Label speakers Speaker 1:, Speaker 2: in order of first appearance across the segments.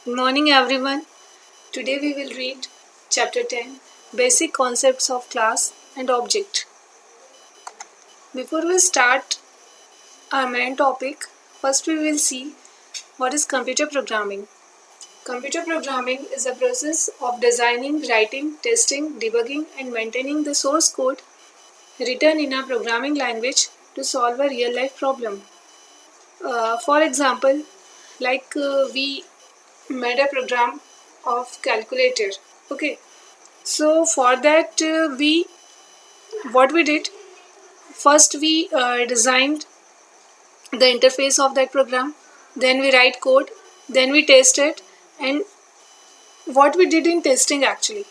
Speaker 1: Good morning, everyone. Today we will read Chapter 10 Basic Concepts of Class and Object. Before we start our main topic, first we will see what is computer programming. Computer programming is a process of designing, writing, testing, debugging, and maintaining the source code written in a programming language to solve a real life problem. For example, we made a program of calculator. Okay, so for that what we did first, we designed the interface of that program, then we write code, then we test it. And what we did in testing, actually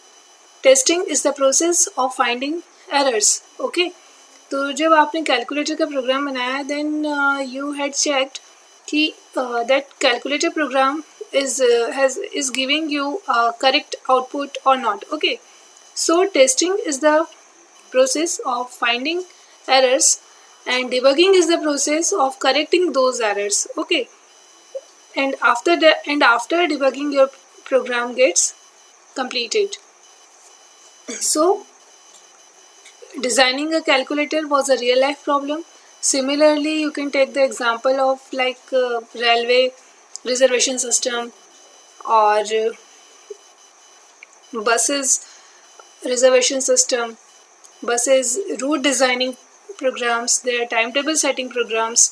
Speaker 1: testing is the process of finding errors. Okay, तो जब आपने calculator का program बनाया, then you had checked कि that calculator program is giving you correct output or not. Okay, so testing is the process of finding errors and debugging is the process of correcting those errors. Okay, and after debugging, your program gets completed. So designing a calculator was a real life problem. Similarly, you can take the example of railway reservation system or buses reservation system, buses route designing programs, their timetable setting programs,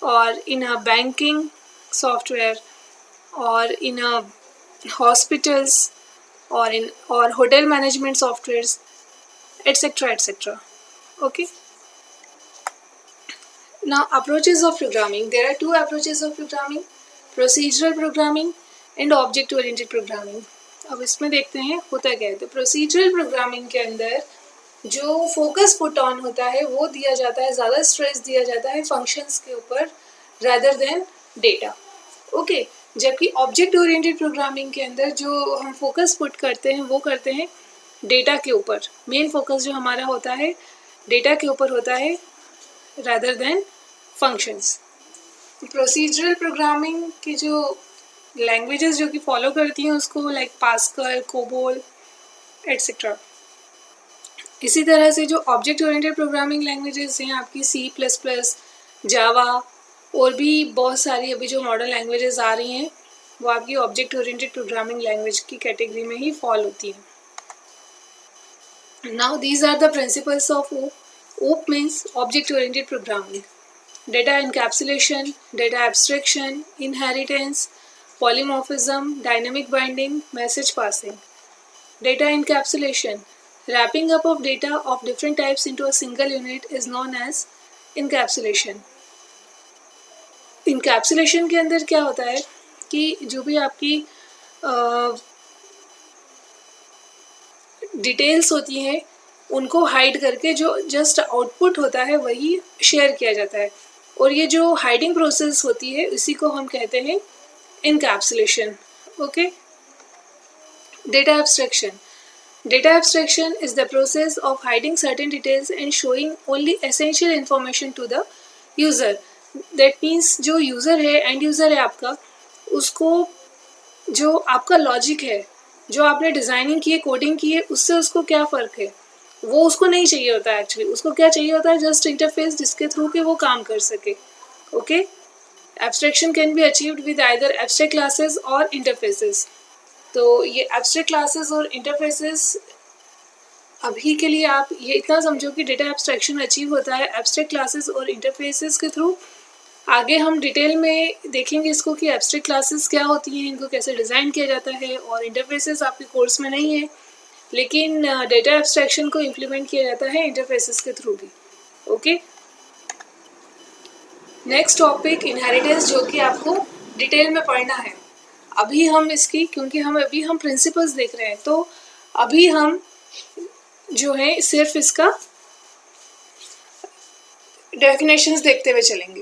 Speaker 1: or in a banking software, or in a hospitals, or hotel management softwares, etc. etc. Okay, now approaches of programming. There are two approaches of programming: procedural programming and object oriented programming. अब इसमें देखते हैं होता क्या है. तो procedural programming के अंदर जो फोकस पुट ऑन होता है वो दिया जाता है, ज़्यादा स्ट्रेस दिया जाता है फंक्शंस के ऊपर रादर देन डेटा. ओके, जबकि ऑब्जेक्ट ओरिएंटेड प्रोग्रामिंग के अंदर जो हम फोकस पुट करते हैं वो करते हैं डेटा के ऊपर. मेन फोकस जो हमारा होता है डेटा के ऊपर होता है rather than functions. Procedural programming की जो लैंग्वेजेस जो कि फॉलो करती हैं उसको लाइक पास्कल, कोबोल, एट्सेट्रा. इसी तरह से जो ऑब्जेक्ट ओरिएंटेड प्रोग्रामिंग लैंग्वेजेस हैं आपकी C++, जावा और भी बहुत सारी अभी जो मॉडर्न लैंग्वेजेस आ रही हैं वो आपकी ऑब्जेक्ट ओरिएंटेड प्रोग्रामिंग लैंग्वेज की कैटेगरी में ही फॉल होती हैं. Now these are the principles of OOP. OOP means object oriented programming. Data encapsulation, data abstraction, inheritance, polymorphism, dynamic binding, message passing. Data encapsulation. Wrapping up of data of different types into a single unit is known as encapsulation. Encapsulation के अंदर क्या होता है कि जो भी आपकी details होती हैं उनको हाइड करके जो जस्ट आउटपुट होता है वही शेयर किया जाता है. और ये जो हाइडिंग प्रोसेस होती है इसी को हम कहते हैं encapsulation. Okay, data abstraction. Data abstraction is the process of hiding certain details and showing only essential information to the user. That means जो user है, end user है आपका, उसको जो आपका लॉजिक है, जो आपने डिज़ाइनिंग की है, कोडिंग की है, उससे उसको क्या फ़र्क है वो उसको नहीं चाहिए होता है. एक्चुअली उसको क्या चाहिए होता है, जस्ट इंटरफेस जिसके थ्रू के वो काम कर सके. Okay, Abstraction can be achieved with either abstract classes or interfaces. तो ये abstract classes और interfaces अभी के लिए आप ये इतना समझो कि डेटा एब्स्ट्रैक्शन अचीव होता है abstract classes और interfaces के थ्रू. आगे हम डिटेल में देखेंगे इसको कि abstract classes क्या होती हैं, इनको कैसे डिज़ाइन किया जाता है, और interfaces आपके कोर्स में नहीं है लेकिन डेटा एब्स्ट्रैक्शन को इम्प्लीमेंट किया जाता है इंटरफेसेस के थ्रू भी. ओके, नेक्स्ट टॉपिक इनहेरिटेंस, जो कि आपको डिटेल में पढ़ना है. अभी हम इसकी, क्योंकि अभी हम प्रिंसिपल्स देख रहे हैं तो अभी हम जो है सिर्फ इसका डेफिनेशंस देखते हुए चलेंगे.